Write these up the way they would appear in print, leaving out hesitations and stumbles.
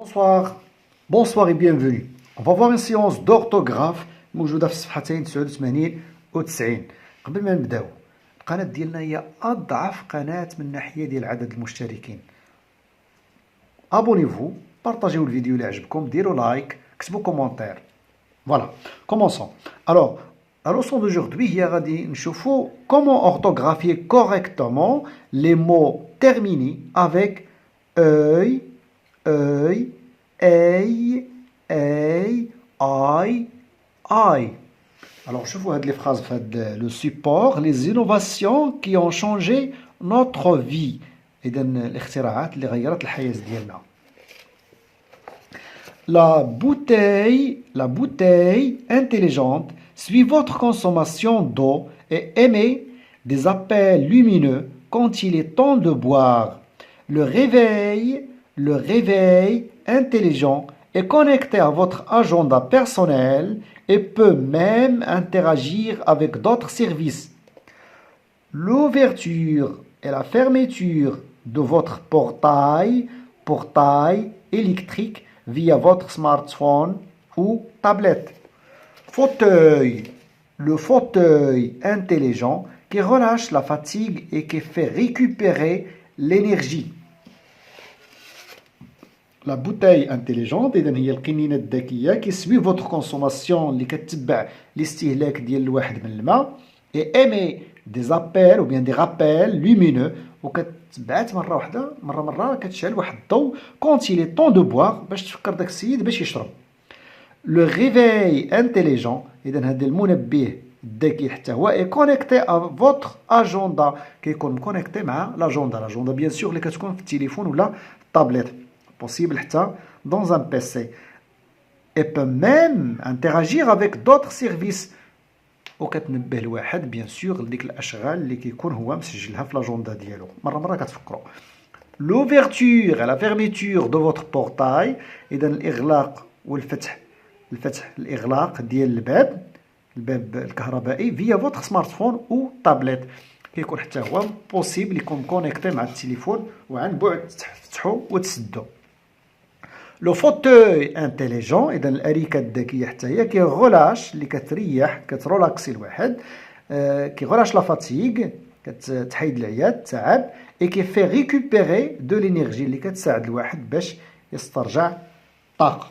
Bonsoir, bonsoir et bienvenue. On va voir une séance d'orthographe موجودة في الصفحتين 89 و 90. قبل ما نبداو القناة ديالنا هي أضعف قناة من ناحية ديال عدد المشتركين. Abonnez-vous, partagez الفيديو اللي عجبكم, ديروا لايك, كتبوا كومنتير. Voilà, commençons. Alors, la leçon d'aujourd'hui هي غادي نشوفوا comment orthographier correctement les mots terminés avec œil, œil, أي أي أي أي. Alors, je vois les phrases le support, les innovations qui ont changé notre vie. إذا الاختراعات اللي غيرت الحياة ديالنا. La bouteille intelligente suit votre consommation d'eau et émet des appels lumineux quand il est temps de boire. Le réveil intelligent est connecté à votre agenda personnel et peut même interagir avec d'autres services. L'ouverture et la fermeture de votre portail électrique via votre smartphone ou tablette. Le fauteuil intelligent qui relâche la fatigue et qui fait récupérer l'énergie. La bouteille intelligente إذن هي القنينة الذكية كيسوي votre consommation اللي كتتبع الاستهلاك ديال الواحد من الماء et émet des appels ou bien des rappels lumineux وكتبعت مرة واحدة مرة كتشعل واحد الضوء quand il est temps de boire باش تفكر داك السيد باش يشرب. Le réveil intelligent إذن هذا المنبه الذكي حتى هو est connecté à votre agenda كيكون كونيكتي مع لاجوندا بيان سور اللي كتكون في التليفون ولا الطابليت possible dans un PC et peut même interagir avec d'autres services وكتنبه الواحد بيان سور لديك الاشغال اللي كيكون هو مسجلها في لاجوندا ديالو مره كتفكروا. L'ouverture et la fermeture de votre portail اذا الاغلاق والفتح الاغلاق ديال الباب الكهربائي via votre smartphone ou tablette كيكون حتى هو بوسيبل يكون كونيكتي مع التليفون وعن بعد تفتحو وتسدو. لو فوتوي انتيليجون اذا الاريكه الذكيه حتى هي كيغولاش اللي كتريح كترولاكسي الواحد كيغولاش لا فاتيغ كتحيد العياد التعب اي كيفي ريكوبيري دو لينيرجي اللي كتساعد الواحد باش يسترجع الطاقه.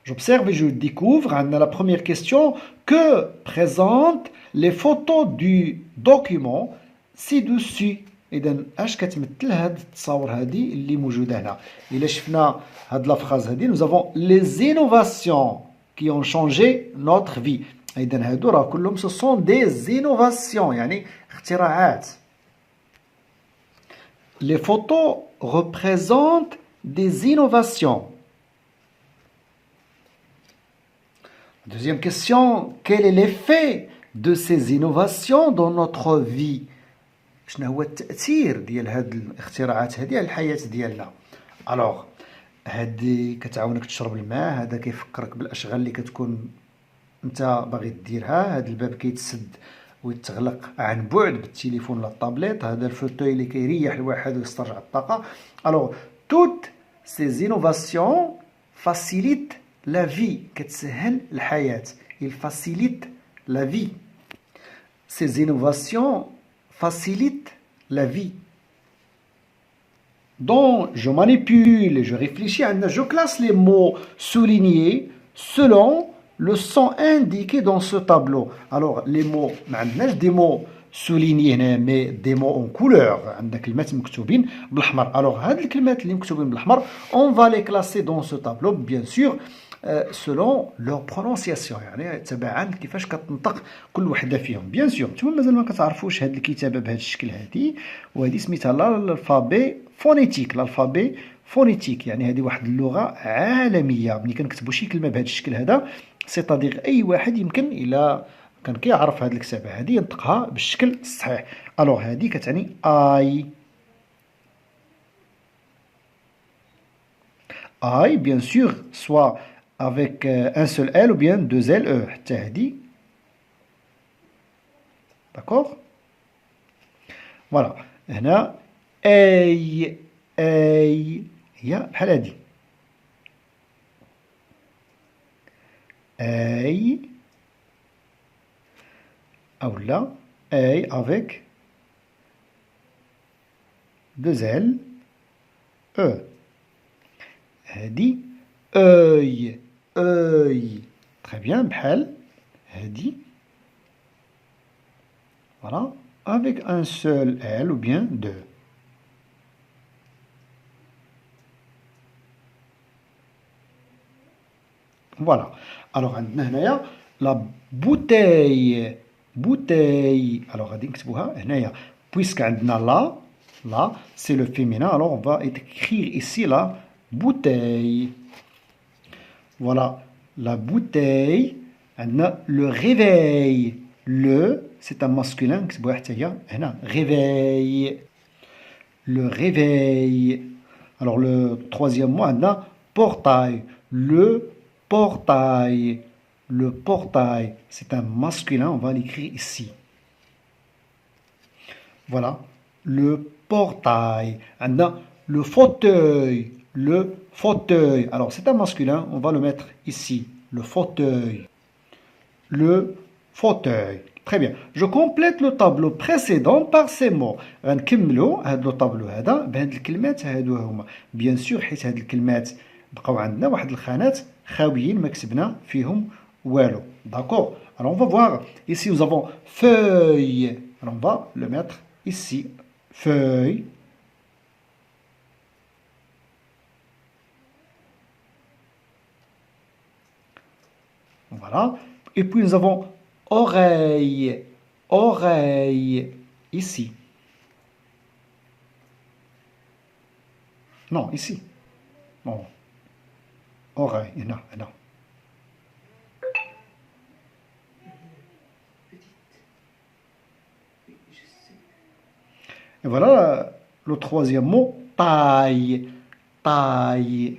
J'observe et je découvre la première question que présentent les photos du document ci-dessus. إذا اش كتمثل هاد التصاور هادي اللي موجوده هنا. إلا شفنا هاد لافراز هادي nous avons les innovations qui ont changé notre vie. إذا هادو راه كلهم ce sont des innovations يعني اختراعات. Les photos représentent des innovations. Deuxième question, quel est l'effet de ces innovations dans notre vie? شنو هو التأثير ديال هاد الاختراعات هادي على الحياة ديالنا؟ الوغ هادي كتعاونك تشرب الماء، هذا كيفكرك بالاشغال اللي كتكون انت باغي ديرها، هاد الباب كيتسد ويتغلق عن بعد بالتليفون ولا الطابليت، هذا الفوتوي اللي كيريح الواحد ويسترجع الطاقة. الوغ toutes ces innovations facilitent la vie كتسهل الحياة. il facilite la vie. Ces innovations facilite la vie. Donc, je manipule, je réfléchis, je classe les mots soulignés selon le son indiqué dans ce tableau. Alors, les mots, des mots soulignés, mais des mots en couleur. Alors, on va les classer dans ce tableau, bien sûr, selon leur prononciation يعني تبعا كيفاش كتنطق كل وحده فيهم. بيان سور نتوما مازال ما كتعرفوش هاد الكتابه بهذا الشكل هادي، وهذه سميتها الالفابي فونيتيك. الالفابي فونيتيك يعني هذه واحد اللغه عالميه. ملي كنكتبوا شي كلمه بهذا الشكل هذا سيتادير اي واحد يمكن الا كان كيعرف هاد الكتابه هذه ينطقها بالشكل الصحيح. الوغ هذه كتعني اي بيان سور سوا avec un seul L ou bien deux L E. D'accord? Voilà. هنا أي هي بحال هادي أي أو لا أي avec deux L E هادي أي أي très bien بحال هادي voilà avec un seul L ou bien deux. Voilà. Alors, هنايا la bouteille. Bouteille. Alors, غادي نكتبوها هنايا. Puisque عندنا là, c'est le féminin. Alors, on va écrire ici la bouteille. Voilà. La bouteille. عندنا le réveil. Le, c'est un masculin. نكتبوها حتى هي هنا. Réveil. Le réveil. Alors, le troisième mot, عندنا portail. Le portail. Le portail, c'est un masculin, on va l'écrire ici. Voilà, le portail. Maintenant, le fauteuil. Le fauteuil. Alors, c'est un masculin, on va le mettre ici. Le fauteuil. Le fauteuil. Très bien. Je complète le tableau précédent par ces mots. غنكملوا هذا الطابلو هذا بهاد الكلمات هادو هما. Bien sûr حيت هاد الكلمات بقاو عندنا واحد الخانات خاويين ما كتبنا فيهم والو. D'accord? Alors on va voir. Ici nous avons feuille. Alors on va le mettre ici. Feuille. Voilà. Et puis nous avons oreille. Oreille. Ici. Non, ici. Bon. Oreille. Non, non. Et voilà le troisième mot, taille. Taille.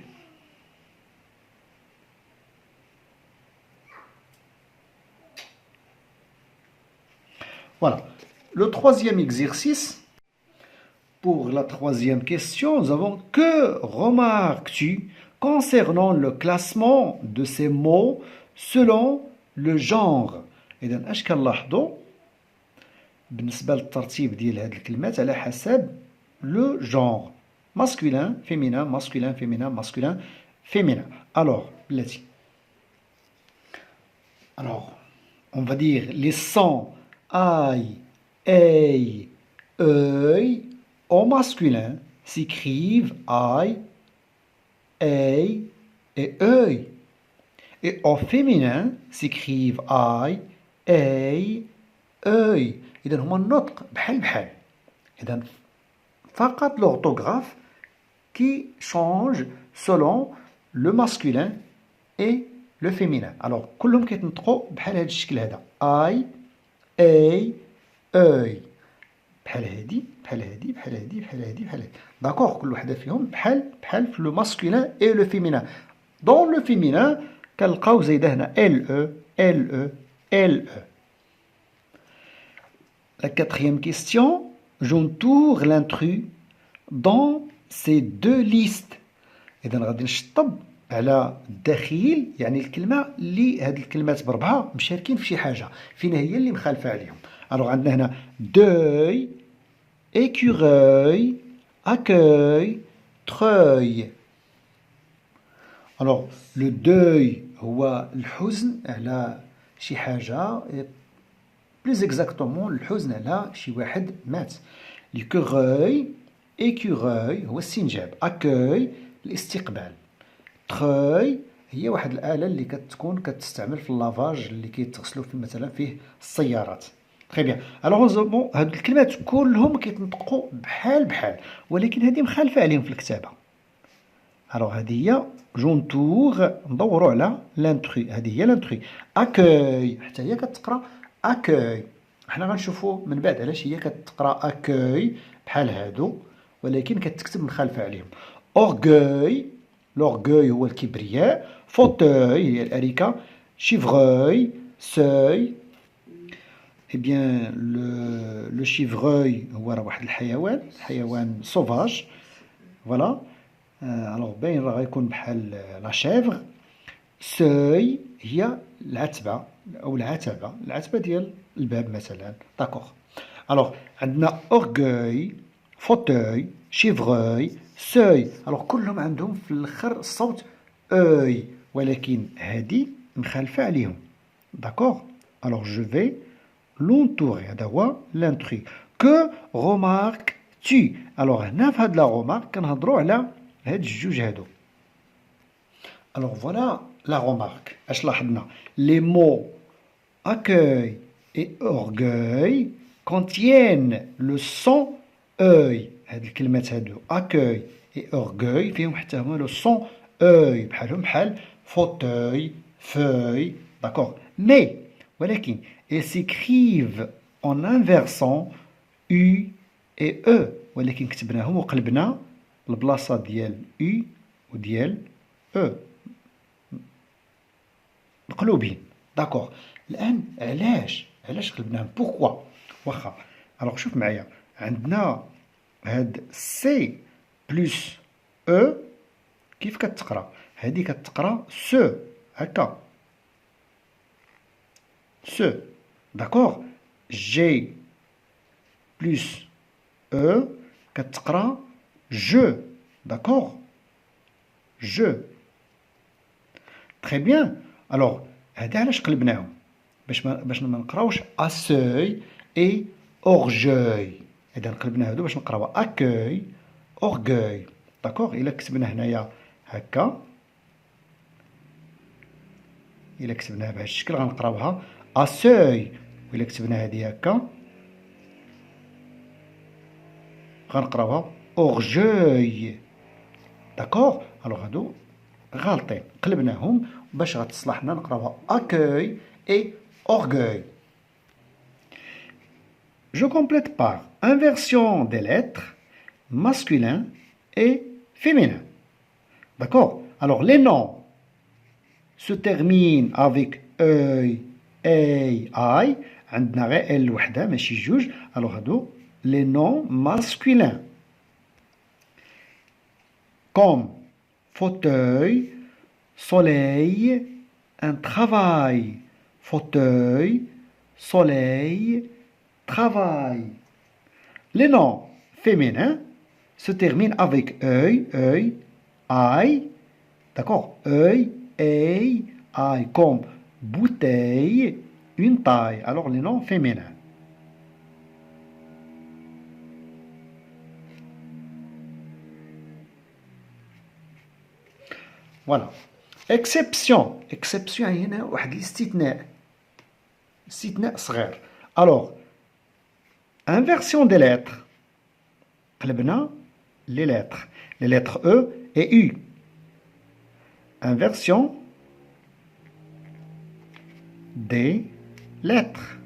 Voilà. Le troisième exercice, pour la troisième question, nous avons que remarques-tu concernant le classement de ces mots selon le genre. إذا اش كنلاحظوا بالنسبة للترتيب ديال هاد الكلمات على حسب لو جونغ masculin, féminin, masculin, féminin, masculin, féminin. Alors, بلاتي. Alors, on va dire les sons aïe, aïe, œil au masculin s'écrivent aïe, aïe et œil. Et au féminin s'écrivent aïe, aïe, œil. إذا هما النطق بحال بحال. إذا فقط l'orthographe qui change selon le masculin et le féminin. Alors كلهم كيتنطقوا بحال هذا الشكل هذا. aïe, aïe, œil. بحال هادي بحال هادي بحال هادي بحال هادي بحال هادي. D'accord, كل وحده فيهم بحال في le masculin et le féminin. Dans le féminin كنلقاو زايده هنا LE, LE, LE. La quatrième question, j'entoure l'intrus dans ces deux listes. إذا غادي نشطب على الدخيل يعني الكلمة اللي هاد الكلمات بربعة مشاركين في شي حاجة فين هي اللي مخالفة عليهم. Alors عندنا هنا deuil, écureuil, accueil, treuil. Alors le deuil هو الحزن على شي حاجة plus exactement الحزن على شي واحد مات. l'écureuil écureuil هو السنجاب. accueil الاستقبال. treuil هي واحد الآلة اللي كتكون كتستعمل في اللافاج اللي كيتغسلوا فيه مثلا فيه السيارات. تري بيان. الوغ بون هاد الكلمات كلهم كيتنطقوا بحال بحال ولكن هذه مخالفة عليهم في الكتابة. الوغ هذه هي جونتور ندوروا على لانتري. هذه هي لانتري. اكوي حتى هي كتقرا اكوي. حنا غنشوفوا من بعد علاش هي كتقرا اكوي بحال هادو ولكن كتكتب مخالفة عليهم. اورغوي لورغوي هو الكبرياء. فوتوي هي الأريكة. شيفغوي سوي. Eh bien, le chevreuil هو راه واحد الحيوان، حيوان سوفاج. Voilà. الوغ باين راه غيكون بحال لا شيفغ. سوي هي العتبة أو العتبة ديال الباب مثلا. داكوغ. الوغ عندنا أورغوي، فوتوي، شيفغوي، سوي. الوغ كلهم عندهم في الآخر الصوت أوي، ولكن هادي مخالفة عليهم. داكوغ. الوغ جو في لونتوري، هذا هو لانتري. كو رومارك تي. الوغ هنا في هاد لا رومارك كنهضرو على هاد الجوج هادو. Alors voilà la remarque. اش لاحظنا؟ Les mots accueil et orgueil contiennent le son œil. هاد الكلمات هادو accueil et orgueil فيهم حتى هما le son œil، بحالهم بحال fauteuil, feuille. D'accord. Mais ولكن ils s'écrivent en inversant U et E. ولكن كتبناهم وقلبنا البلاصة ديال U وديال E. مقلوبين. داكوغ. الان علاش قلبناهم؟ بوركوا؟ واخا. الوغ شوف معايا، عندنا هاد سي بلس او كيف كتقرا؟ هادي كتقرا سو هكا، سو. داكوغ. جي بلس او كتقرا جو. داكوغ، جو. تري بيان. الوغ هذا علاش قلبناهم؟ باش ما نقراوش اسوي اي اورجوي. اذا قلبنا هادو باش نقراو اكوي اورغوي. داكوغ. الا كتبنا هنايا هكا، الا كتبناها بهذا الشكل غنقراوها اسوي، والا كتبنا هذه هكا غنقراوها اورجوي. داكوغ. الوغ هادو غالطين، قلبناهم باش غتصلح لنا نقراوها accueil et orgueil. Je complète par inversion des lettres masculin et féminin. D'accord? Alors les noms se terminent avec œil, اي، اي. عندنا غير ال وحده ماشي جوج. الوغ هادو les noms masculins comme fauteuil, soleil, un travail. Fauteuil, soleil, travail. Les noms féminins se terminent avec œil, œil, aïe. D'accord? Œil, aïe, aïe. Comme bouteille, une taille. Alors les noms féminins. Voilà. Exception. Exception هنا واحد الاستثناء. استثناء صغير. Alors, inversion des lettres. قلبنا les lettres. Les lettres E et U. Inversion des lettres.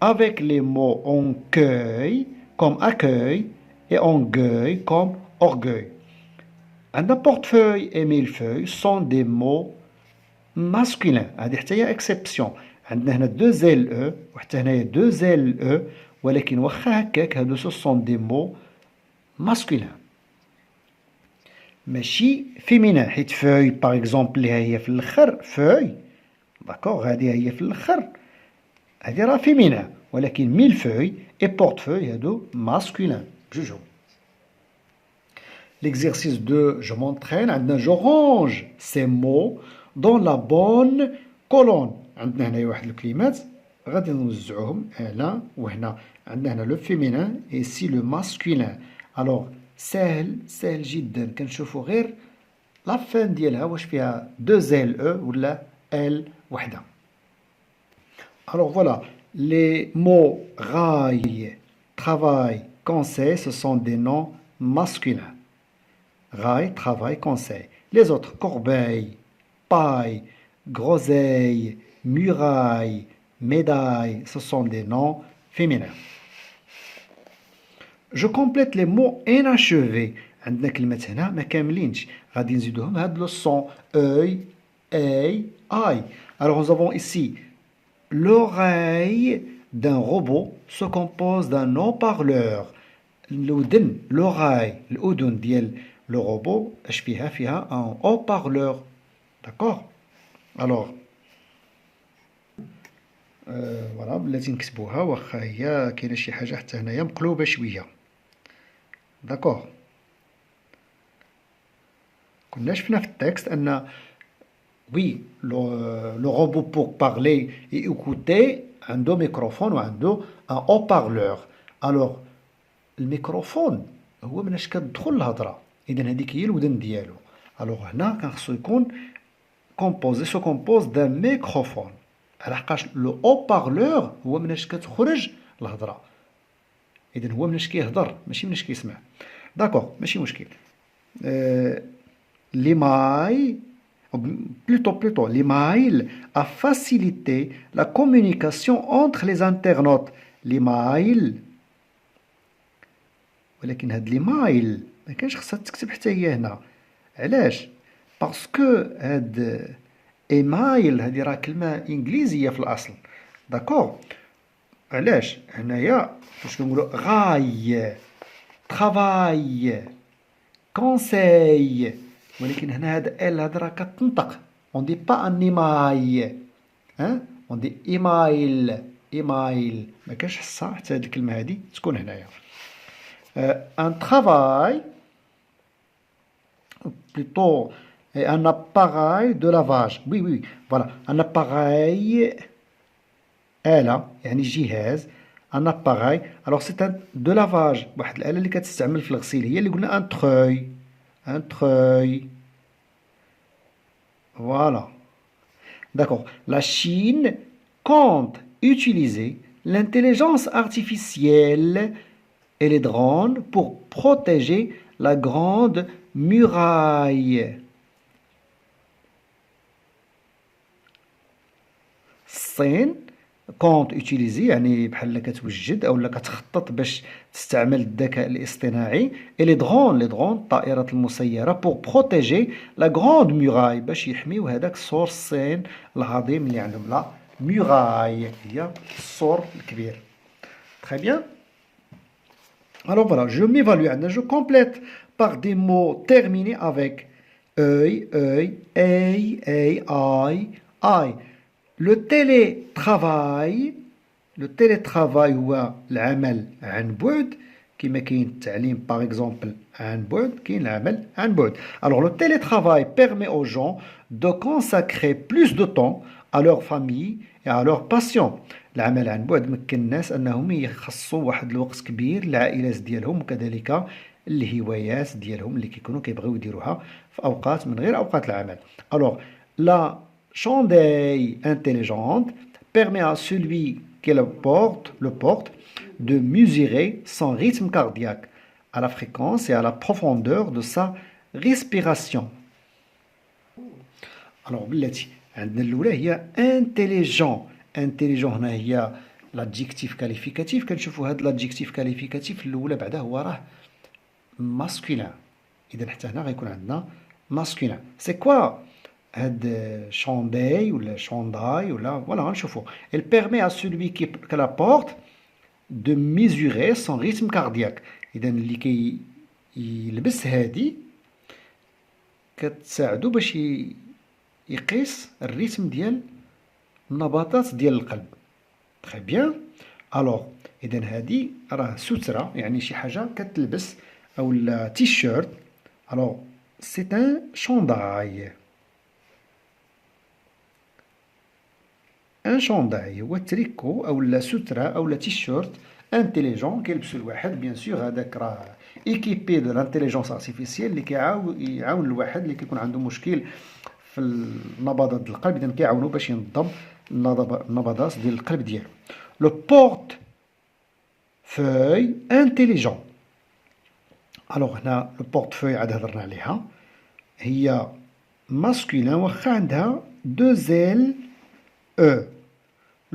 Avec les mots accueil comme accueil et orgueil comme orgueil. Un portefeuille et millefeuille sont des mots masculins. هذه حتى هي exception. عندنا هنا 2 ال او وحتى هنايا 2 ال او، ولكن واخا هكاك هادو ce sont des mots masculins ماشي féminin. حيت فوي باغ اكزومبل اللي هي في الاخر فوي، داكوغ، هذه هي في الاخر، هذه راه féminin. ولكن ميلفوي et portefeuille هادو masculin بجوجهم. L'exercice 2, je m'entraîne. عندنا je range ces mots dans la bonne colonne. عندنا هنا واحد الكلمات غادي نوزعوهم هنا وهنا. عندنا هنا لو فيمينان et ici le masculin. Alors سهل جدا. كنشوفوا غير لا فان ديالها واش فيها 2 ال او ولا ال وحده. Alors voilà, les mots rail, travail, conseil, ce sont des noms masculins. Rail, travail, conseil. Les autres, corbeille, paille, groseille, muraille, médaille, ce sont des noms féminins. Je complète les mots inachevés. عندنا كلمات هنا ما كاملينش، غادي نزيدوهم هاد لو son œil, aïe, aïe. Alors nous avons ici l'oreille d'un robot se compose d'un haut-parleur. الودن لوغاي الأذن ديال لو روبو اش فيها ان او بارلور داكوغ الوغ فوالا بلاتي نكتبوها واخا هي كاينه شي حاجه حتى هنايا مقلوبه شويه داكوغ كنا شفنا في التكست ان وي لو روبو بور بارلي اي écouter عنده ميكروفون وعنده ان او بارلور الوغ الميكروفون هو مناش كتدخل الهضره اذا هذيك هي الودن ديالو الوغ هنا كان خصو يكون كومبوزي سو كومبوز دان ميكروفون لحقاش لو او بارلور هو مناش كتخرج الهضره اذا هو مناش كيهضر ماشي مناش كيسمع داكوغ ماشي مشكل ليماي plutôt l'email a facilité la communication entre les internautes l'email ولكن هاد ليمايل ما كانش خصها تكتب حتى هي هنا علاش باسكو هاد ايمايل هادي راه كلمه انجليزيه في الاصل داكوغ علاش هنايا واش كنقولوا غاي طرافاي كونساي ولكن هنا هاد ال هاد راه كتنطق اون دي با ان ايماي ها اون دي ايمايل ما كانش خصها حتى هاد الكلمه هادي تكون هنايا un travail, plutôt un appareil de lavage. Oui, oui, voilà. Un appareil, آلة يعني جهاز un appareil. Alors c'est un de lavage. واحد الآلة اللي كتستعمل في الغسيل هي اللي قلنا un treuil. Un treuil. Voilà. D'accord. La Chine compte utiliser l'intelligence artificielle et les drones pour protéger la grande muraille. الصين كونت utiliser يعني بحال كتوجد او كتخطط باش تستعمل الذكاء الاصطناعي et les drones الطائرات المسيرة pour protéger la grande muraille باش يحميو هذاك سور الصين العظيم اللي عندهم لا muraille هي السور الكبير. Très bien. Alors voilà, je m'évalue, je complète par des mots terminés avec œil, eye. Le télétravail هو العمل عن بعد كما كاين التعليم par exemple عن بعد كاين العمل عن بعد. Alors le télétravail permet aux gens de consacrer plus de temps à leur famille et à leurs passions. العمل عن بعد مكن الناس انهم يخصصوا واحد الوقت كبير للعائلات ديالهم وكذلك الهوايات ديالهم اللي كيكونوا كيبغيو يديروها في اوقات من غير اوقات العمل. Alors la chandelle intelligente permet à celui qui le porte de mesurer son rythme cardiaque à la fréquence et à la profondeur de sa respiration. Alors بلاتي عندنا الاولى هي intelligent هنا هي l'adjectif qualificatif كنشوفوا هذا l'adjectif qualificatif الاولى بعدا هو راه masculin اذا حتى هنا غيكون عندنا masculin. C'est quoi هاد شانداي ولا شانداي ولا فوالا غنشوفوا. Elle permet à celui qui la porte de mesurer son rythme cardiaque. اذا اللي يلبس هادي كتساعدو باش يقيس الريتم ديال النبضات ديال القلب. تري بيان. الوغ اذا هادي راه سترة يعني شي حاجه كتلبس او تيشيرت. الوغ سي ان شانداي. ان شانداي هو التريكو او سترة او تيشيرت انتيليجون كيلبسو الواحد بيان سور هذاك راه ايكيبي دو لانتيليجونس ارتيفيسيال اللي يعاون الواحد اللي كيكون عنده مشكل في النبضات ديال القلب اذا كيعاونو باش ينظم النبضات ديال القلب ديالو. لو بورت فوي انتيليجون. الوغ هنا لو بورت فوي عاد هضرنا عليها هي ماسكولين واخا عندها دو زيل او.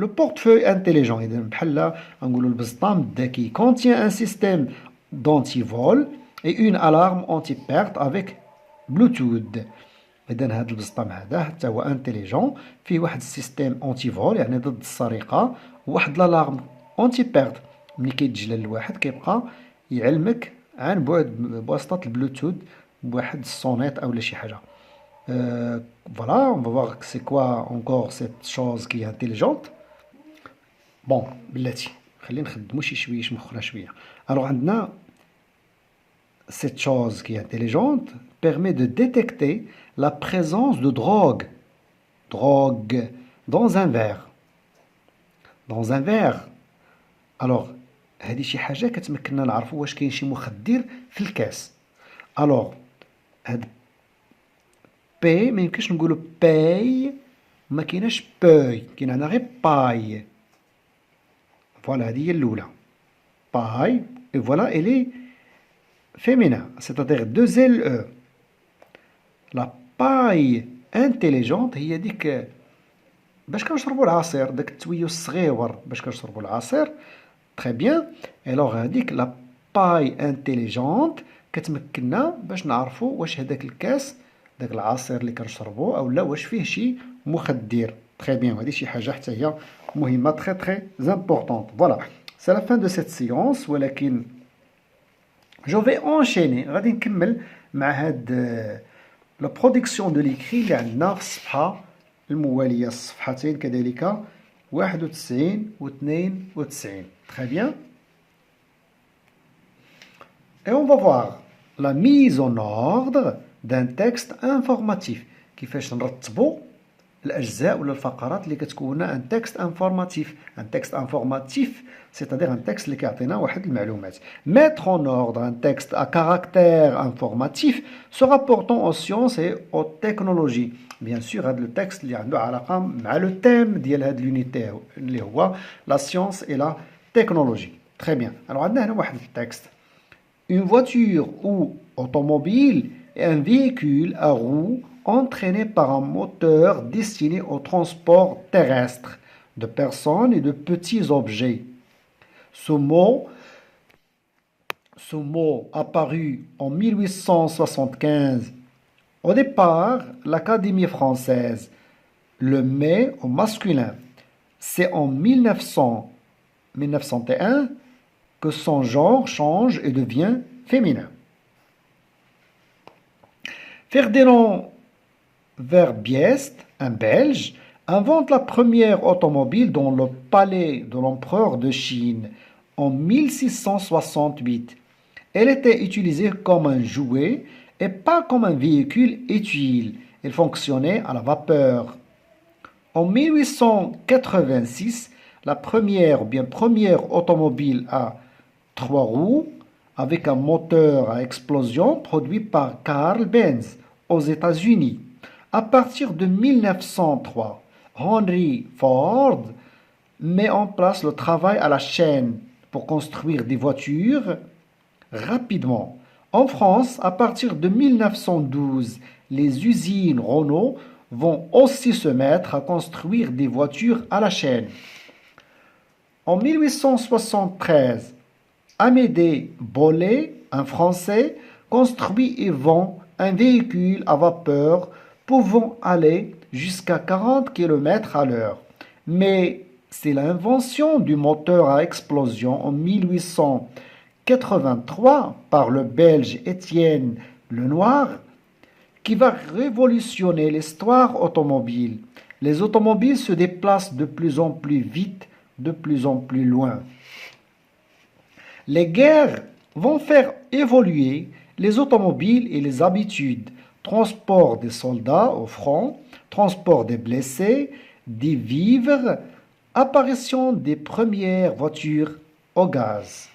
Le portefeuille intelligent, بحال نقولوا البسطام الذكي contient un système d'antivol et une alarme anti-perte avec Bluetooth. إذا هذا البسطام هذا حتى هو انتيليجون فيه واحد السيستيم اونتي فول يعني ضد السرقة وواحد لالارم اونتي بيرت ملي كيتجلى الواحد كيبقى يعلمك عن بعد بواسطة البلوتوث بواحد الصونيت أو شي حاجة. Voilà, on va voir c'est quoi encore cette chose qui est intelligente. Bon, بلاتي خلينا نخدمو شي شويش مخنا شوية. Alors عندنا cette chose qui est intelligente permet de détecter la présence de drogue dans un verre. Dans un verre. Alors هذه شي حاجة كتمكننا نعرفوا واش كاين شي مخدر في الكاس. Alors هاد بي ما يمكنش نقولوا باي ما كايناش باي كاين عندنا غير باي. فوالا هذه هي الأولى باي et voilà elle est féminin c'est-à-dire 2 LE. La paille intelligente هي ديك باش كنشربوا العصير داك التويو الصغيور باش كنشربوا العصير. Très bien. Alors هذيك la paille intelligente كتمكننا باش نعرفوا واش هذاك الكاس داك العصير اللي كنشربوه او لا واش فيه شي مخدر. Très bien. وهذه شي حاجة حتى هي مهمة très très importante. Voilà. C'est la fin de cette séance ولكن je vais enchaîner غادي نكمل مع هاد la production de l'écrit اللي عندنا في الصفحة الموالية الصفحتين كذلك 91 و 92. Très bien. Et on va voir la mise en ordre d'un texte informatif. كيفاش نرتبوا الأجزاء ولا الفقرات اللي كتكون un texte informatif. Un texte informatif, c'est-à-dire un texte اللي كيعطينا واحد المعلومات. Mettre en ordre un texte à caractère informatif se rapportant aux sciences et aux technologies. Bien sûr, هذا التكست اللي عنده علاقة مع لو تيم ديال هاد l'unité اللي هو la science et la technologie. Très bien. Alors عندنا هنا واحد التكست. Une voiture ou automobile est un véhicule à roues entraîné par un moteur destiné au transport terrestre de personnes et de petits objets. Ce mot apparu en 1875. Au départ, l'Académie française le met au masculin. C'est en 1901 que son genre change et devient féminin. Ferdinand Verbiest, un Belge, invente la première automobile dans le palais de l'empereur de Chine en 1668. Elle était utilisée comme un jouet et pas comme un véhicule utile. Elle fonctionnait à la vapeur. En 1886, la première automobile à 3 roues avec un moteur à explosion produit par Carl Benz aux États-Unis. À partir de 1903, Henry Ford met en place le travail à la chaîne pour construire des voitures rapidement. En France, à partir de 1912, les usines Renault vont aussi se mettre à construire des voitures à la chaîne. En 1873, Amédée Bollée, un Français, construit et vend un véhicule à vapeur pouvant aller jusqu'à 40 km à l'heure. Mais c'est l'invention du moteur à explosion en 1883 par le Belge Étienne Lenoir qui va révolutionner l'histoire automobile. Les automobiles se déplacent de plus en plus vite, de plus en plus loin. Les guerres vont faire évoluer les automobiles et les habitudes. Transport des soldats au front, transport des blessés, des vivres, apparition des premières voitures au gaz.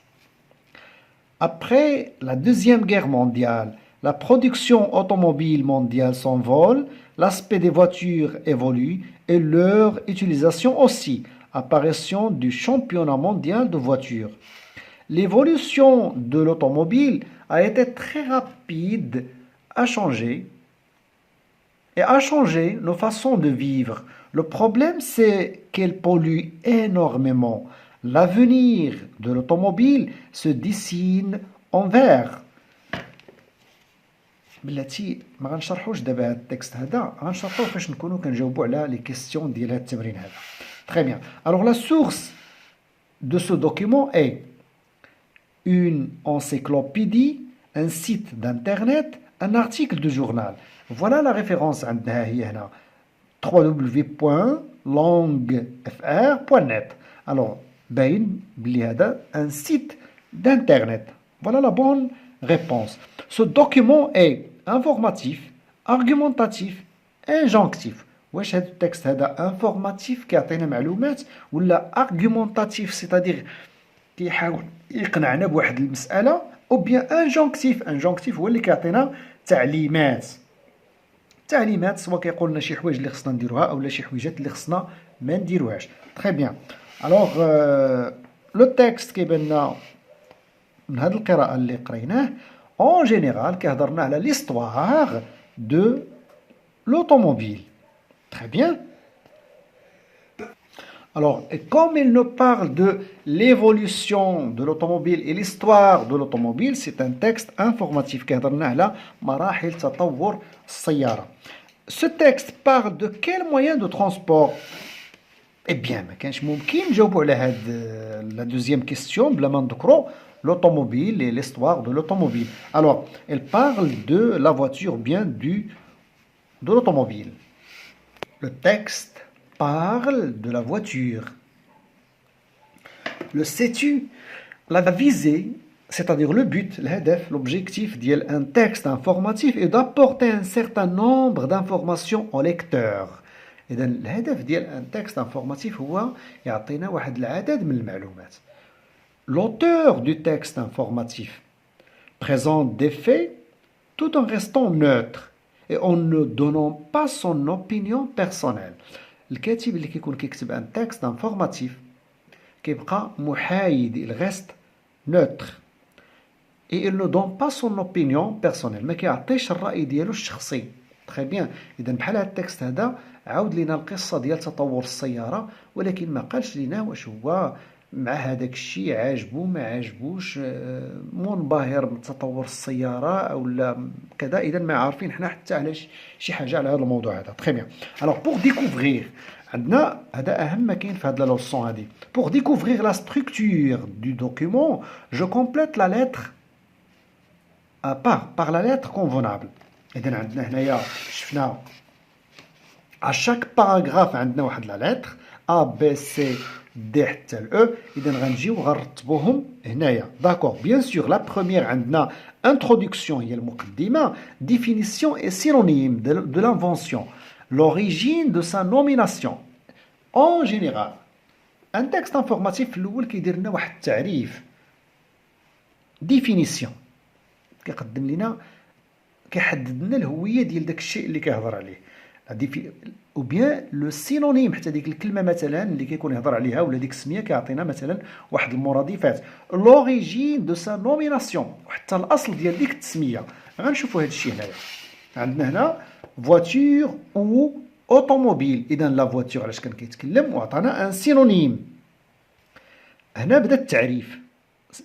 Après la Deuxième Guerre mondiale, la production automobile mondiale s'envole, l'aspect des voitures évolue et leur utilisation aussi. Apparition du championnat mondial de voitures. L'évolution de l'automobile a été très rapide à changer nos façons de vivre. Le problème, c'est qu'elle pollue énormément. L'avenir de l'automobile se dessine en vert. بلاتي ما غنشرحوش دابا هاد التكست هذا غنشرحوه فاش نكونوا كنجاوبوا على لي كيسيون ديال هاد التمرين هذا. Très bien. Alors la source de ce document est une encyclopédie, un site d'internet, un article de journal. Voilà la référence عندها هي هنا www.langfr.net. Alors باين بلي هذا un site d'internet. Voilà la bonne réponse. Ce document est informatif, argumentatif, injonctif. واش هذا التكست هذا انفورماتيف كيعطينا معلومات ولا ارغيومونتاتيف سيتادير كيحاول يقنعنا بواحد المساله او بيان انجونكتيف هو اللي كيعطينا تعليمات سواء كيقول لنا شي حوايج اللي خصنا نديروها اولا شي حويجات اللي خصنا ما نديروهاش. تري بيان. الوغ لو تكست كيبان لنا من هذه القراءه اللي قريناه اون جينيرال كيهضرنا على ليستوار دو l'automobile. Très bien. Alors, et comme il nous parle de l'évolution de l'automobile et l'histoire de l'automobile, c'est un texte informatif qui على مراحل تطور السيارة. Ce texte parle de quel moyen de transport? Eh bien, ما كانش ممكن نجاوبوا على هاد la deuxième question بلا ما نذكروا l'automobile et l'histoire de l'automobile. Alors, elle parle de la voiture, bien de l'automobile. Le texte parle de la voiture. Le sais-tu? La visée, c'est-à-dire le but, l'objectif d'un texte informatif est d'apporter un certain nombre d'informations au lecteur. إذن الهدف ديال un texte informatif هو يعطينا واحد العدد من المعلومات. L'auteur du texte informatif présente des faits tout en restant neutre et en ne donnant pas son opinion personnelle. الكاتب اللي كيكون كيكتب ان تكست انفورماتيف كيبقى محايد, il reste neutre et il ne donne pas son opinion personnelle, ما كيعطيش الرأي ديالو الشخصي. تري بيان. اذا بحال هذا التكست هذا عاود لينا القصه ديال تطور السياره ولكن ما قالش لينا واش هو مع هذاك الشيء عاجبو ما عاجبوش, منبهر بتطور السياره او لا كذا. اذا ما عارفين حنا حتى على شي حاجه على هذا الموضوع هذا. تري بيان. الوغ بور ديكوفرير عندنا هذا اهم ما كاين في هذه لا لوسون هذه. بور ديكوفرير لا ستركتور دو دوكيومون جو كومبليت لا لتر par la lettre convenable. إذن عندنا هنايا شفنا à chaque paragraphe عندنا واحد لا lettre A, B, C, D حتى ل E. إذن غنجيو غنرتبوهم هنايا. داكور. بيان سور لا بروميير عندنا introduction هي المقدمة, définition et synonyme de l'invention, l'origine de sa nomination. En général un texte informatif في الأول كيدير لنا واحد التعريف, définition كيقدم لنا كيحدد لنا الهويه ديال داك الشيء اللي كيهضر عليه, او بيان لو سينونيم حتى ديك الكلمه مثلا اللي كيكون يهضر عليها ولا ديك السميه كيعطينا مثلا واحد المرادفات. لوريجين دو سا نوميناسيون, وحتى الاصل ديال ديك التسميه. غنشوفوا هذا الشيء هنايا. عندنا هنا فواتور او اوتوموبيل. اذا لا فواتور علاش كان كيتكلم وعطانا ان سينونيم. هنا بدا التعريف,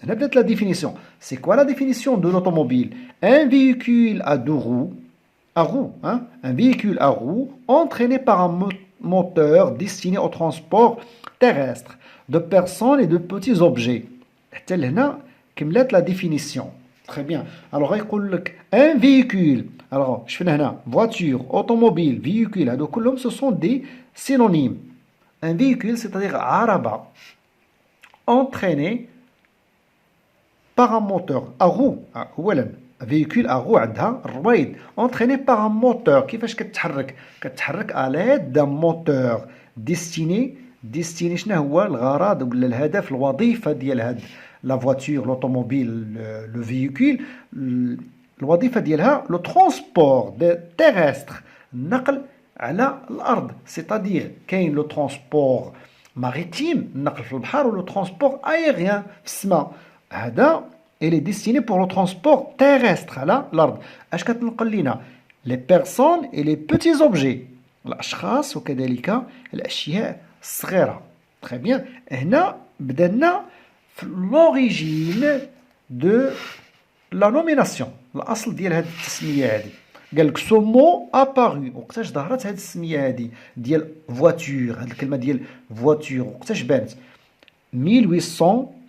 هنا بدات la définition. C'est quoi la définition de l'automobile? Un véhicule à deux roues, hein? Un véhicule à roues entraîné par un moteur destiné au transport terrestre de personnes et de petits objets. حتى لهنا كملت la définition. Très bien. Alors يقول لك un véhicule. Alors شفنا هنا voiture, automobile, véhicule, هادو كلهم ce sont des synonymes. Un véhicule c'est-à-dire عربة entraîné par un moteur à roue. اولا véhicule à roue عندها الرويد entraîné par un moteur. كيفاش كتحرك à l'aide d'un moteur destiné شنو هو الغرض ولا الهدف الوظيفه ديال هاد لا فواتور لوطوموبيل لو فييكول. الوظيفه ديالها لو ترونسبور تيرستر, النقل على الارض. سيتادير كاين لو ترونسبور ماريتيم النقل في البحر ولو ترونسبور ايريان في السماء. هذا il est destiné pour le transport terrestre على الأرض. اش كتنقل لينا les personnes et les petits objets, الأشخاص وكذلك الأشياء الصغيرة. très bien. هنا بدأنا في l'origine de la nomination, الأصل ديال هذه التسمية هذه. قال لك سو مو ابارو, وقتاش ظهرت هذه السمية هذه ديال فواتور, هذه الكلمة ديال فواتور وقتاش بانت؟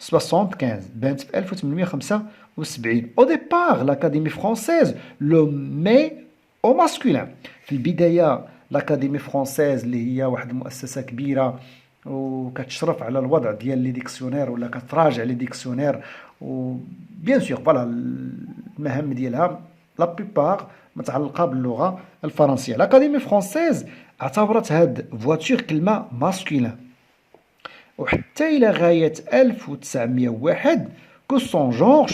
1875 بانت في 1875. Au départ l'Académie française le met au masculin. في البداية l'Académie française اللي هي واحد المؤسسة كبيرة وكتشرف على الوضع ديال لي ديكسيونير ولا كتراجع لي ديكسيونير و بيان سور فوالا المهام ديالها لا بلوبار متعلقة باللغة الفرنسية. l'Académie française اعتبرت هاد فواتور كلمة ماسكولين وحتى إلى غاية 1901 كو سون جونغ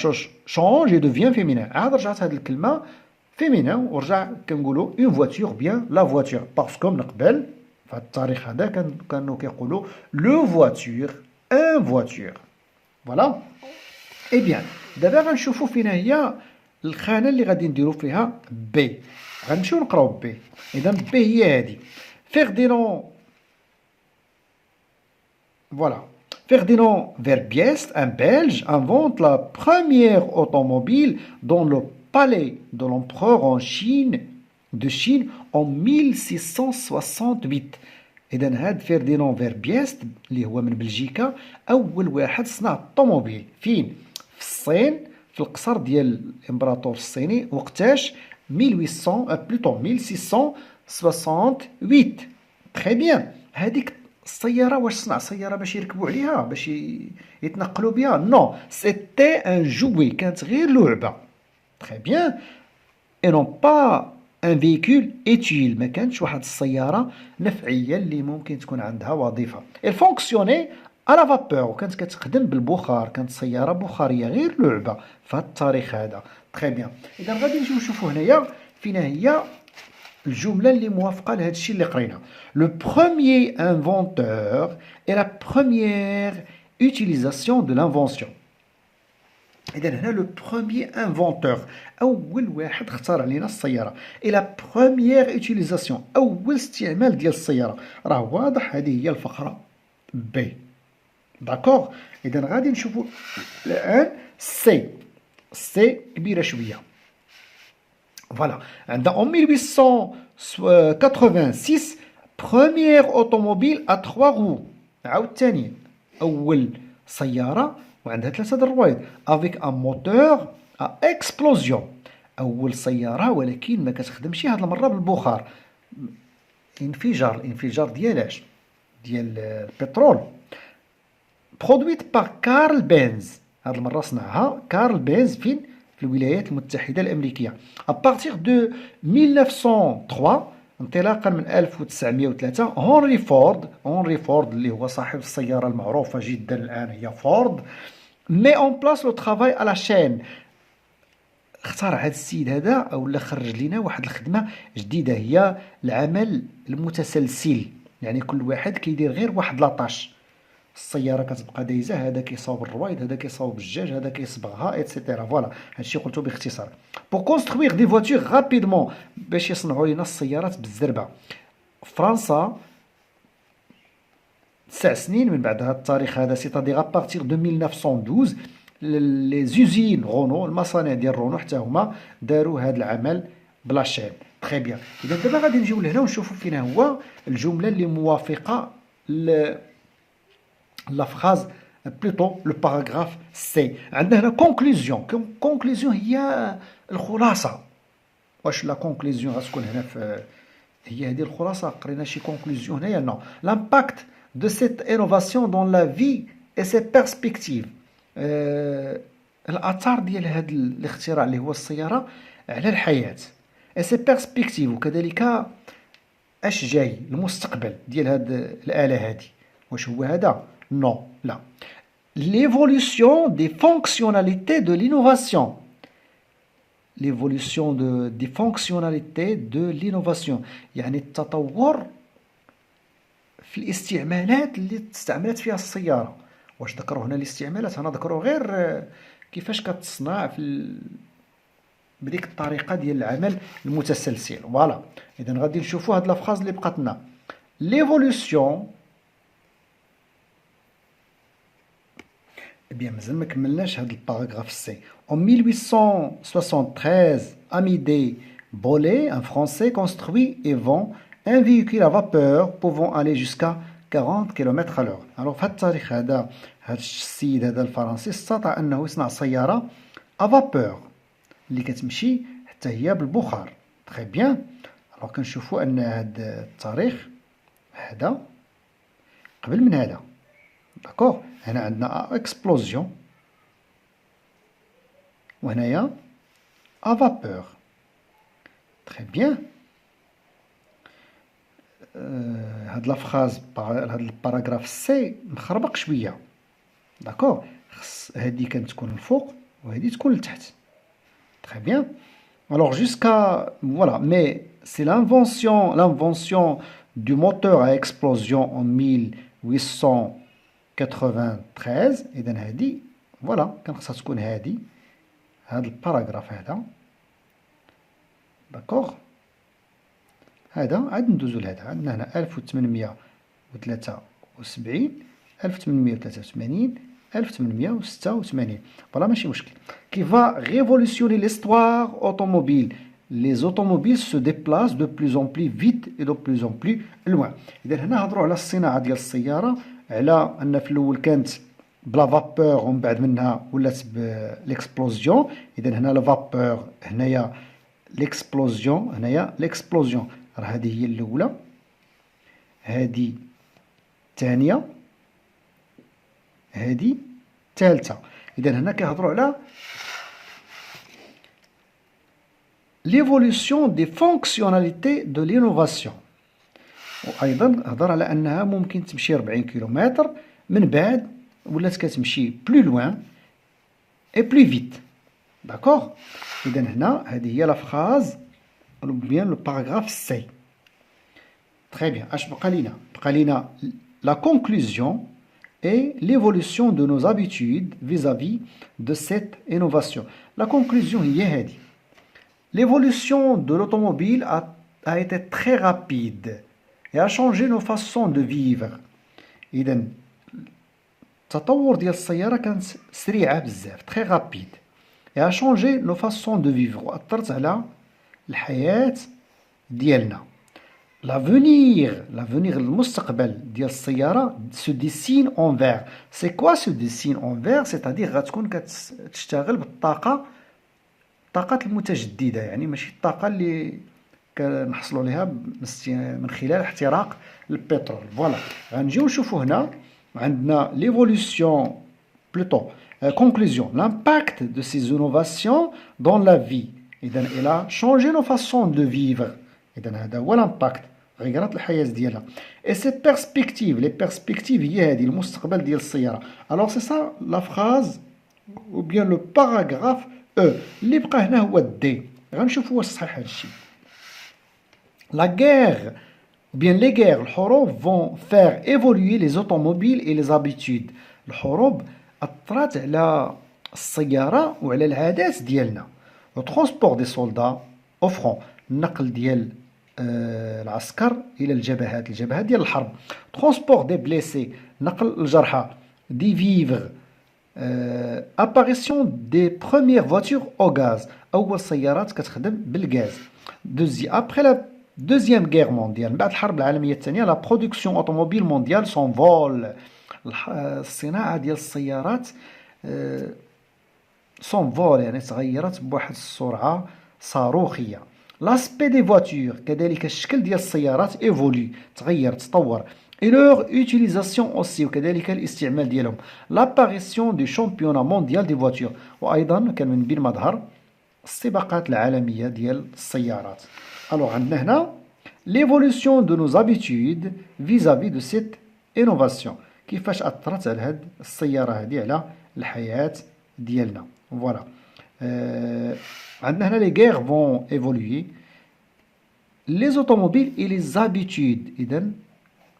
شونج اي دوفيان فيمينان. عاد رجعت هاد الكلمة فيمينان ورجع كنقولوا اون فواتور بيان لا فواتور باسكو من قبل في هاد التاريخ هذا كانوا كيقولوا لو فواتور ان فواتور. فوالا اي بيان دابا غنشوفوا فينا هي الخانة اللي غادي نديرو فيها بي. غنمشيو نقراو بي. إذا بي هي هادي Ferdinand. Voilà. Ferdinand Verbiest, un Belge, invente la première automobile dans le palais de l'empereur de Chine en 1668. إذا هاد فرديناند فيربيست اللي هو من بلجيكا أول واحد صنع الطوموبيل فين؟ في الصين في القصر ديال الإمبراطور الصيني وقتاش 1668. تري بيان. هذيك السيارة واش صنع سيارة باش يركبوا عليها باش يتنقلوا بها؟ نو سيتي ان جوي كانت غير لعبة. تري بيان. اي نون با ان فيكول ايتيل ما كانتش واحد السيارة نفعية اللي ممكن تكون عندها وظيفة. il fonctionnait à la vapeur وكانت كتخدم بالبخار كانت سيارة بخارية غير لعبة في هذا التاريخ هذا. تري بيان. إذا غادي نجيو نشوفوا هنايا فينا هي الجملة اللي موافقة لهذا الشيء اللي قرينا. Le premier inventeur et la première utilisation de l'invention. إذا هنا لو بروميير انفونتور أول واحد اخترع لنا السيارة. إي لا بروميير اوتيليزاسيون أول استعمال ديال السيارة. راه واضح هذه هي الفقرة بي. داكوغ. إذا غادي نشوفوا الآن سي. سي كبيرة شوية. فوالا عندنا en 1886 première automobile à 3 roues. عاوتاني أول سيارة وعندها 3 الروايد افيك ان موتور ا اكسبلوزيون. اول سياره ولكن ما كتخدمش هاد المره بالبخار. الانفجار ديالاش ديال البترول. برودويت بار كارل بينز. هاد المره صنعها كارل بينز فين؟ في الولايات المتحده الامريكيه. ابارتيغ دو 1903 انطلاقا من 1903 هنري فورد اللي هو صاحب السياره المعروفه جدا الان هي فورد مي اون بلاس لو ترافاي على شين. اخترع هذا السيد هذا او خرج لنا واحد الخدمه جديده هي العمل المتسلسل. يعني كل واحد كيدير غير واحد لاطاش. السياره كتبقى دايزه هذا كيصاوب الرويد هذا كيصاوب الدجاج هذا كيصبغها ايتترا. فوالا هادشي قلتو باختصار. بور كونستروير دي فواتور رابيدمون باش يصنعوا لنا السيارات بالزربه. فرنسا 9 سنين من بعد هذا التاريخ هذا سيتادير ابارتيغ دو 1912 لي زوزين رونو المصانع ديال رونو حتى هما داروا هذا العمل بلا شين. تري بيان. اذا دابا غادي نجيو لهنا ونشوفوا فينا هو الجمله اللي موافقه لا فراز بلوتو لو باراغراف سي. عندنا هنا كونكلوزيون. كونكلوزيون هي الخلاصه. واش لا كونكلوزيون غتكون هنا في هي هذه الخلاصه؟ قرينا شي كونكلوزيون هنايا؟ نو. لامباكت de cette innovation dans la vie et ses perspectives. الأثار ديال هذا الاختراع اللي هو السيارة على الحياة et ses perspectives وكذلك اش جاي المستقبل ديال هاد الآلة هذه. واش هو هذا؟ نو لا. l'évolution des fonctionnalités de l'innovation. l'évolution des fonctionnalités de l'innovation يعني التطور في الاستعمالات اللي استعملت فيها السيارة. واش ذكروا هنا الاستعمالات؟ هنا ذكروا غير كيفاش كتصنع بديك الطريقة ديال العمل المتسلسل. فوالا. إذا غادي نشوفوا هاد لافراز اللي بقات لنا. ليفولوسيون بيان مازال ما كملناش هاد الباراغراف سي. En 1873 Amédée Bollée un Français construit et vend un véhicule à vapeur pouvant aller jusqu'à 40 كيلومتر على الوغ. في هذا التاريخ هذا السيد هذا الفرنسي استطاع أنه يصنع سيارة أفابور اللي كتمشي حتى هي بالبخار. تري بيان. كنشوفوا أن هذا التاريخ هذا قبل من هذا. داكوغ. هنا عندنا اكسبلوزيون وهنايا افابور. تري بيان. هاد لافخاز هاد الباراغراف سي مخربق شويه. داكوغ. خص هادي كانت تكون الفوق وهادي تكون لتحت. تري بيان. Alors jusqu'à voilà, mais c'est l'invention du moteur à explosion en 1893. إذا هادي voilà كان خصها تكون هادي هاد الباراغراف هذا. داكوغ. هذا عاد ندوزو لهذا. عندنا هنا 1873 1883 1886. فوالا ماشي مشكل. Qui va révolutionner l'histoire automobile. Les automobiles se déplacent de plus en plus vite et de plus en plus loin. إذا هنا هضروا على الصناعة ديال السيارة، على أن في الأول كانت بلا فابور ومن بعد منها ولات بالإكسبلوزيون. إذا هنا لا فابور، هنايا ليكسبلوزيون، هنايا ليكسبلوزيون. راه هذه هي الأولى، هذه الثانية، هذه الثالثة. إذا هنا كيهضروا على l'évolution des fonctionnalités de l'innovation. وأيضا هضر على أنها ممكن تمشي 40 كيلومتر، من بعد ولات كتمشي بلو لوان اي بلو فيت. داكوغ. إذا هنا هذه هي لا فراز ou bien le paragraphe C. Très bien. اش بقى لينا؟ بقى لينا la conclusion et l'évolution de nos habitudes vis-à-vis de cette innovation. La conclusion هي هذه. L'évolution de l'automobile a été très rapide et a changé nos façons de vivre. إذا التطور ديال السيارة كانت سريعة بزاف، très rapide et a changé nos façons de vivre وأثرت على الحياة ديالنا. L'avenir المستقبل ديال السيارة se dessine en vert. C'est quoi se dessine en vert؟ c'est-à-dire غتكون كتشتغل بالطاقة، الطاقات المتجددة، يعني ماشي الطاقة اللي كنحصلوا عليها من خلال احتراق البترول. فوالا غنجيو نشوفوا هنا عندنا l'évolution plutôt conclusion l'impact de ces innovations dans la vie. إذا elle a changé nos façons de vivre. إذا هذا هو l'impact، غيرت الحياة ديالها. et ces perspectives، les perspectives هي هذه المستقبل ديال السيارة. alors c'est ça la phrase ou bien le paragraphe E. اللي بقى هنا هو الدي. غنشوفوا واش صحيح هذا الشيء. la guerre ou bien les guerres، الحروب vont faire évoluer les automobiles et les habitudes. الحروب أثرت على السيارة وعلى العادات ديالنا. le transport des soldats au front، النقل ديال العسكر إلى الجبهات ديال الحرب. transport des blessés، نقل الجرحى. des vivres، apparition des premières voitures au gaz، أول سيارات كتخدم بالغاز. après la deuxième guerre mondiale، بعد الحرب العالمية الثانية، la production automobile mondiale s'envole، الصناعة ديال السيارات s'envole يعني تغيرت بواحد السرعة صاروخية. l'aspect des voitures، كذلك الشكل ديال السيارات évolue، تغير تطور. et leur utilisation aussi، وكذلك الاستعمال ديالهم. l'apparition du championnat mondial des voitures، وأيضا كان من بين مظهر السباقات العالمية ديال السيارات. alors عندنا هنا l'évolution de nos habitudes vis-à-vis de cette innovation، كيفاش أثرت على هاد السيارة هذه على الحياة ديالنا. فوالا عندنا هنا les guerres vont évoluer les automobiles et les habitudes. إذا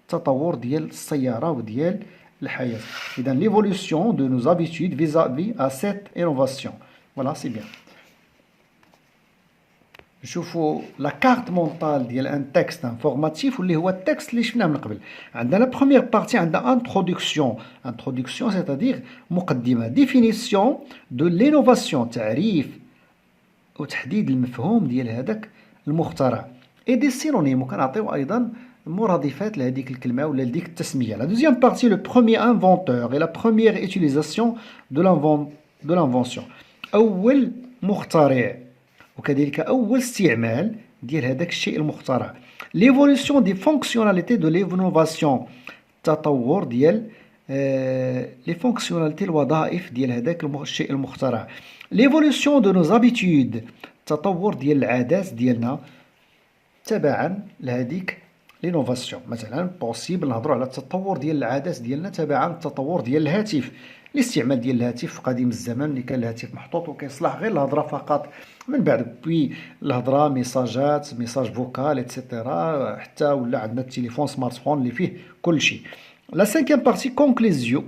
التطور ديال السيارة وديال الحياة. إذا l'évolution de nos habitudes vis-à-vis à cette innovation. voilà c'est bien. نشوفوا لا كارت مونطال ديال ان تكست انفورماتيف واللي هو التكست اللي شفناه من قبل. عندنا لا بروميير بارتي عندنا انتروداكسيون سيتادير مقدمه. ديفينيسيون دو لينوفاسيون، تعريف وتحديد المفهوم ديال هذاك المخترع. اي دي سينونيم، وكنعطيو ايضا مرادفات لهذيك الكلمة ولا لديك التسمية. La deuxième partie, le premier inventeur et la première utilisation de l'invention. أول مخترع وكذلك أول استعمال ديال هذاك الشيء المخترع. L'évolution des fonctionnalités de l'innovation. التطور ديال les fonctionnalités الوظائف ديال هذاك الشيء المخترع. L'évolution de nos habitudes. التطور ديال العادات ديالنا تبعا لهذيك لينوفاسيون. مثلا بوسيبل نهضروا على التطور ديال العادات ديالنا تبعا التطور ديال الهاتف. الاستعمال ديال الهاتف في قديم الزمن اللي كان الهاتف محطوط وكيصلح غير الهضره فقط، من بعد بوي الهضره ميساجات ميساج فوكال ايتترا حتى ولا عندنا التليفون سمارت فون اللي فيه كل شيء. La cinquième partie, conclusion,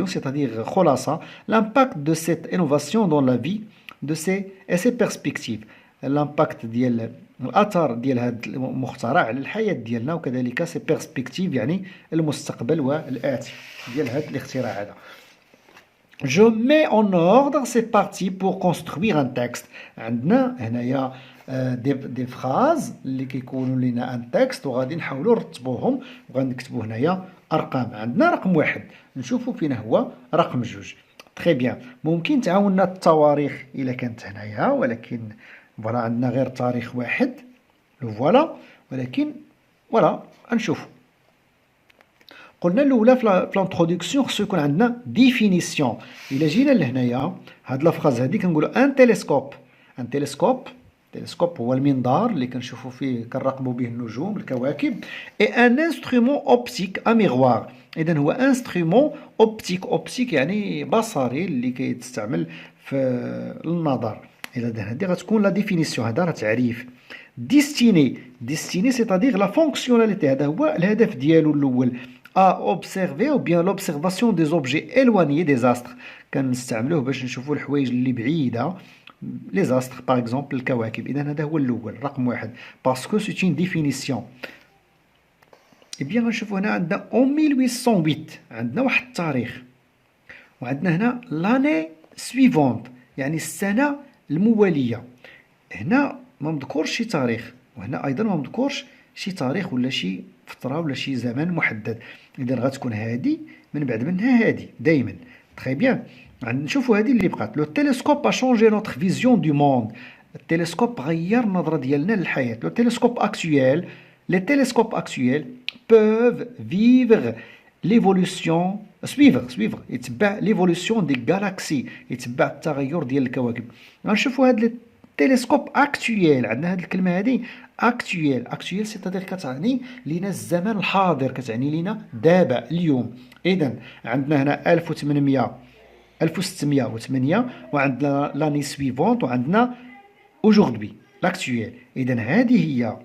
c'est-à-dire خلاصة, l'impact de cette innovation dans la vie de ses perspectives. L'impact ديال الأثر ديال هذا المخترع على الحياة ديالنا وكذلك سي بيرسبكتيف يعني المستقبل والآتي ديال هذا الاختراع هذا. Je mets en ordre ces parties pour construire un texte. عندنا هنايا دي فراز اللي كيكونوا لنا ان تكست وغادي نحاولوا نرتبوهم وغنكتبوا هنايا ارقام. عندنا رقم 1 نشوفوا فين هو رقم 2. تري بيان. ممكن تعاوننا التواريخ الا كانت هنايا ولكن فوالا عندنا غير تاريخ واحد فوالا، ولكن فوالا نشوفوا. قلنا الاولى في الانتروداكسيون خصو يكون عندنا ديفينيسيون. الا جينا لهنايا هاد لافراز هادي كنقولوا ان تيليسكوب. ان تيليسكوب هو المنظار اللي كنشوفوا فيه كنراقبوا به النجوم الكواكب. اي ان انسترومون اوبتيك ا ميغوار. اذا هو انسترومون اوبتيك يعني بصري اللي كيتستعمل في النظر. اذا هذه غتكون لا ديفينيسيون، هذا راه تعريف. ديستيني سيتادير لا فونكسيوناليتي، هذا هو الهدف ديالو الاول. اوبسيرفي او بيان لوبسيرفاسيون دي زوبجي الوانيي دي زاستر، كنستعملوه باش نشوفوا الحوايج اللي بعيده لي زاستر باغ اكزومبل الكواكب. اذا هذا هو الاول رقم 1 باسكو سي اون ديفينيسيون. اي بيان غنشوفوا هنا عندنا اون 1808 عندنا واحد التاريخ، وعندنا هنا لاني سويفونت يعني السنه المواليه. هنا ما مذكورش شي تاريخ، وهنا ايضا ما مذكورش شي تاريخ ولا شي فتره ولا شي زمان محدد. اذا غتكون هذه من بعد منها هذه دائما. تري بيان. نشوفوا هذه اللي بقات. لو تيليسكوب ا شونجي نوتر فيزيون دو موند. التلسكوب غير النظره ديالنا للحياه. لو تيليسكوب اكطويل لي تيليسكوب اكطويل peuvent vivre l'évolution suivre يتبع ليفولوسيون دي غالاكسي، يتبع التغير ديال الكواكب. غنشوفوا هاد التلسكوب اكطويل. عندنا هاد الكلمه هادي اكطويل سيتادير كتعني لينا الزمن الحاضر، كتعني لينا دابا اليوم. اذا عندنا هنا 1608 وعندنا لاني سويفونت وعندنا aujourd'hui لاكطويل. اذا هذه هي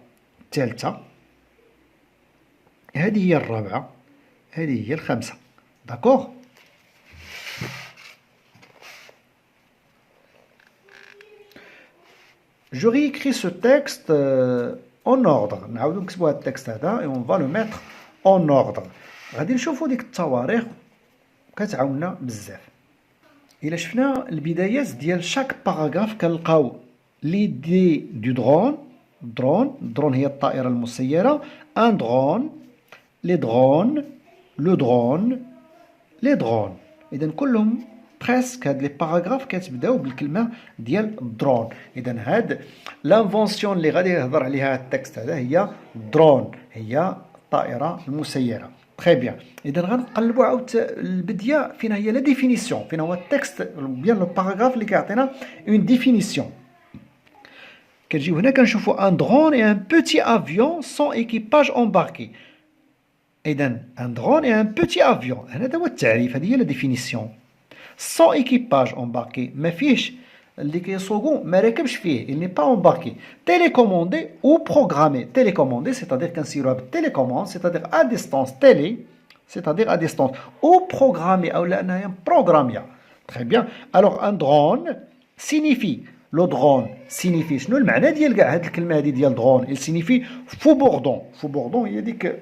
الثالثه، هذه هي الرابعه، هذه هي الخامسه. داكوغ. Je réécris ce texte en ordre. نعاودو نكتبو هاد التكست هذا et on va le mettre en ordre. غادي نشوفو ديك التواريخ كتعاوننا بزاف. إلا شفنا البدايات ديال شاك باراغراف كنلقاو ليدي دو درون هي الطائرة المسيرة، ان درون، لي درون، لو درون، لي درون. إذا كلهم بريسك هاد لي باراغراف كتبداو بالكلمة ديال الدرون. إذا هاد لانفونسيون اللي غادي يهضر عليها التكست هذا هي درون، هي الطائرة المسيرة. تري بيان. اذا غنقلبوا عاود البديه فين هي لا ديفينيسيون، فين هو التكست بيان لو باراغراف اللي كيعطينا اون ديفينيسيون. كنجيو هنا كنشوفوا ان درون اي ان بوتي افيون سون ايكيباج امباركي. اذا ان درون اي ان بوتي افيون، هذا هو التعريف، هذه هي لا ديفينيسيون. سون ايكيباج امباركي، ما فيهش اللي كيسوقو ما راكبش فيه، il n'est pas embarqué. Télécommandé ou programmé. Télécommandé c'est-à-dire كنسيروها بالتيليكوموند c'est-à-dire à distance. Télé c'est-à-dire à distance. Ou programmé او لانها بروغراميه. Très bien. Alors un drone signifie لو درون سينيفي شنو المعنى ديال كاع هاد الكلمه هادي ديال درون؟ il signifie فوبوردون هي ديك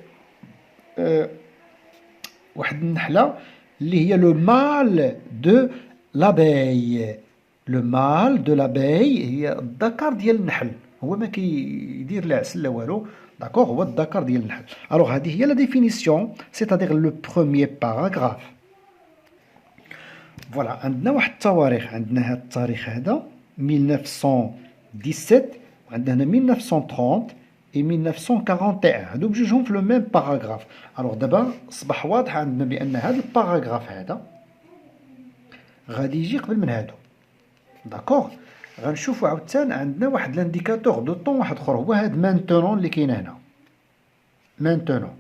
واحد النحله اللي هي لو مال دو لاباي. لو مال دو لاباي هي الذكر ديال النحل. هو ما كيدير لا عسل لا والو. داكوغ، هو الذكر ديال النحل. الوغ هذه هي لا ديفينيسيون، سيتادير لو بروميير باراغراف. فوالا، عندنا واحد التواريخ، عندنا هذا التاريخ هذا 1917، وعندنا هنا 1930 et 1941، هادو بجوجهم في لو ميم باراغراف. الوغ دابا اصبح واضح عندنا بان هذا الباراغراف هذا غادي يجي قبل من هادو. داكوغ، غنشوفو عاوتاني عندنا واحد لانديكاتور دو طون واحد اخر، هو هاد مانتونون اللي كاين هنا. مانتونون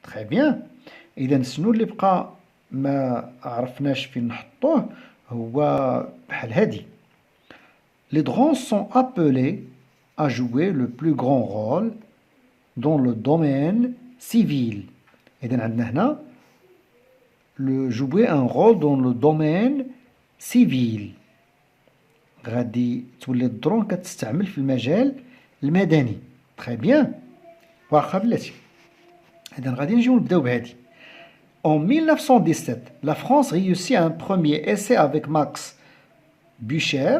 تري بيان. اذا شنو اللي بقى ما عرفناش فين نحطوه، هو بحال هادي: les drones sont appelés à jouer le plus grand rôle dans le domaine civil. إذا عندنا هنا jouer un rôle dans le domaine civil. غادي تولي الدرون كتستعمل في المجال المدني. تري بيان، واخا بلاتي. إذا غادي نجيو نبداو بهادي. En 1917, la France réussit un premier essai avec Max Boucher,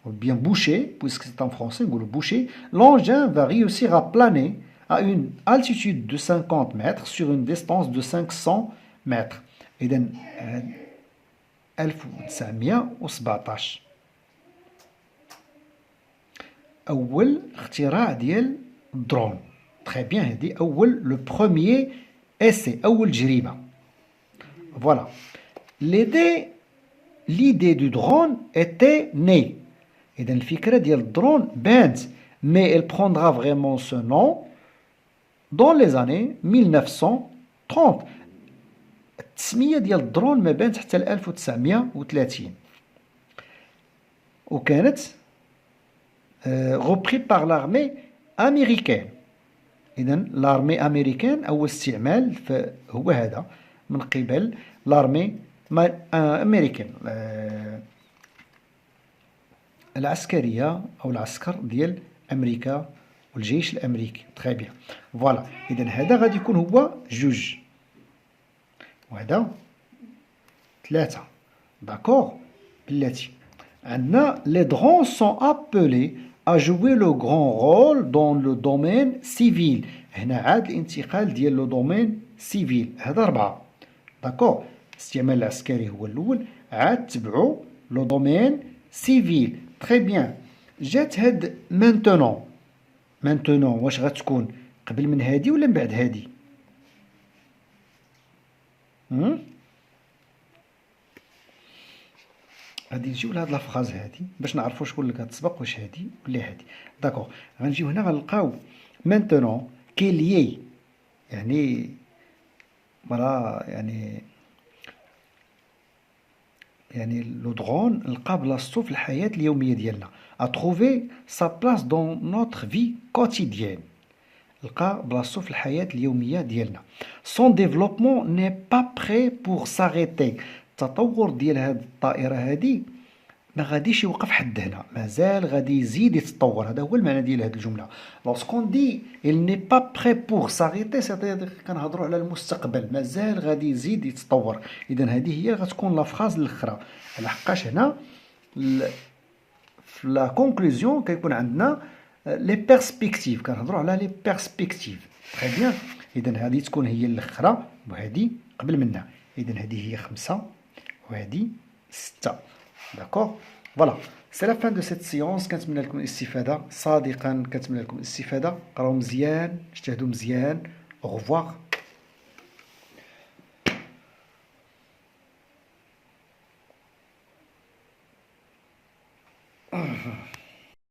ou bien Boucher, puisque c'est en français, ou le Boucher. L'engin va réussir à planer à une altitude de 50 mètres sur une distance de 500 mètres. إذا 1917 أول اختراع ديال الدرون. تري بيان، هادي أول لو بروميير إيسي، أول تجربة. Voilà. L'idée du drone était née. Et dans الفكرة ديال الدرون بانت، mais elle prendra vraiment ce nom dans les années 1930. التسمية ديال الدرون ما بانت حتى ل 1930، وكانت repris par l'armée américaine. إذا l'armée américaine أول استعمال هو هذا من قبل لارمي امريكان، العسكريه او العسكر ديال امريكا والجيش الامريكي. تري بيان. فوالا، اذا هذا غادي يكون هو جوج، وهذا ثلاثه. داكوغ بلاتي. عندنا لي درون سون ابلي à jouer le grand rôle dans le domaine civil. هنا عاد الانتقال ديال لو دومين سيفيل، هذا 4. داكوغ، الاستعمال العسكري هو الاول، عاد تبعو لو دومين سيفيل. تري بيان. جات هاد مانتونون. مانتونون واش غتكون قبل من هادي ولا من بعد هادي؟ غادي نجيو لهاد لافراز هادي باش نعرفو شكون اللي كتسبق، واش هادي ولا هادي. داكوغ، غنجيو هنا غنلقاو مانتونون كي ليي، يعني فوالا، يعني لو درون لقى بلاصتو في الحياة اليومية ديالنا، a trouvé sa place dans notre vie quotidienne. لقى بلاصتو في الحياة اليومية ديالنا. son développement n'est pas prêt pour s'arrêter. التطور ديال هاد الطائرة هادي ما غاديش يوقف حد هنا، مازال غادي يزيد يتطور. هذا هو المعنى ديال هاد الجملة. لوسكون دي il n'est pas prêt pour s'arrêter، سيتادير كنهضروا على المستقبل، مازال غادي يزيد يتطور. اذا هذه هي غتكون لا فراز الاخرى، لحقاش هنا في لا كونكلوزيون كيكون عندنا لي بيرسبكتيف، كنهضروا على لي بيرسبكتيف. تري بيان. اذا هذه تكون هي الاخرى وهذه قبل منها. اذا هذه هي 5 وهذه 6. داكوغ. فوالا، سي لا فان دو سيت سيونس. كنتمنى لكم الاستفاده، صادقا كنتمنى لكم الاستفاده. قراو مزيان، اجتهدوا مزيان. او revoir.